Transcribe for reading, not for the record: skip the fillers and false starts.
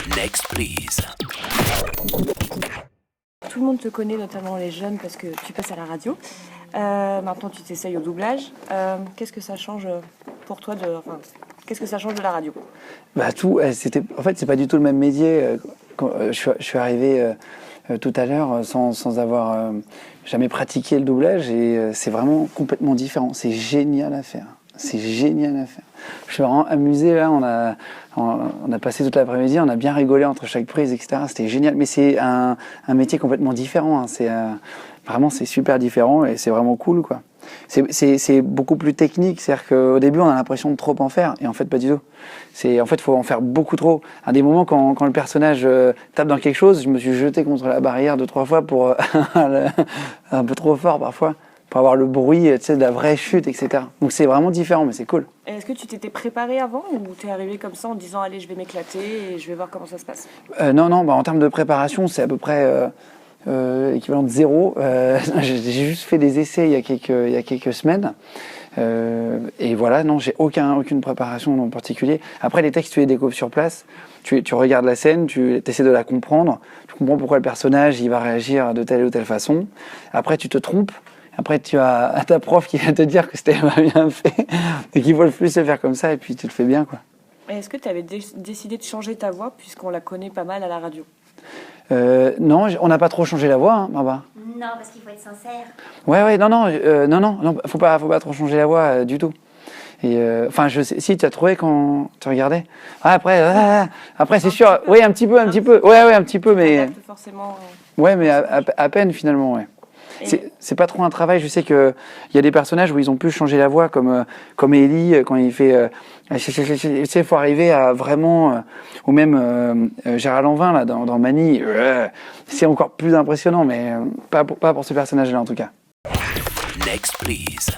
Next please. Tout le monde te connaît, notamment les jeunes, parce que tu passes à la radio. Maintenant, tu t'essayes au doublage. Qu'est-ce que ça change pour toi qu'est-ce que ça change de la radio? Bah tout, en fait, c'est pas du tout le même métier. Je suis arrivé tout à l'heure sans avoir jamais pratiqué le doublage et c'est vraiment complètement différent. C'est génial à faire. C'est génial à faire. Je suis vraiment amusé là. On a passé toute l'après-midi, on a bien rigolé entre chaque prise, etc. C'était génial. Mais c'est un métier complètement différent. Hein. Vraiment, c'est super différent et c'est vraiment cool, quoi. C'est beaucoup plus technique, c'est-à-dire qu'au début on a l'impression de trop en faire et en fait pas du tout. En fait, il faut en faire beaucoup trop. À des moments quand le personnage tape dans quelque chose, je me suis jeté contre la barrière 2-3 fois pour un peu trop fort parfois, pour avoir le bruit, tu sais, de la vraie chute, etc. Donc c'est vraiment différent, mais c'est cool. Est-ce que tu t'étais préparé avant ou t'es arrivé comme ça en disant allez, je vais m'éclater et je vais voir comment ça se passe? Non, en termes de préparation, c'est à peu près équivalent de 0. J'ai juste fait des essais il y a quelques semaines. Et voilà, non, j'ai aucune préparation en particulier. Après, les textes, tu les découvres sur place. Tu regardes la scène, tu essaies de la comprendre. Tu comprends pourquoi le personnage il va réagir de telle ou telle façon. Après, tu te trompes. Après, tu as ta prof qui va te dire que c'était pas bien fait et qu'il faut le plus le faire comme ça. Et puis, tu le fais bien, quoi. Est-ce que tu avais décidé de changer ta voix puisqu'on la connaît pas mal à la radio? Non, on n'a pas trop changé la voix, hein, Barbara. Non, parce qu'il faut être sincère. Ouais, non, faut pas trop changer la voix du tout. Et enfin, je sais, si tu as trouvé quand tu regardais. Ah, après, c'est sûr. Oui, un petit peu. Ouais, un petit peu, mais. Forcément. Ouais, mais à peine finalement, ouais. C'est pas trop un travail. Je sais qu'il y a des personnages où ils ont pu changer la voix, comme Ellie quand il fait. Tu sais, faut arriver à vraiment. Ou même Gérard Lanvin là dans Mani. C'est encore plus impressionnant, mais pas pour ce personnage-là en tout cas. Next please.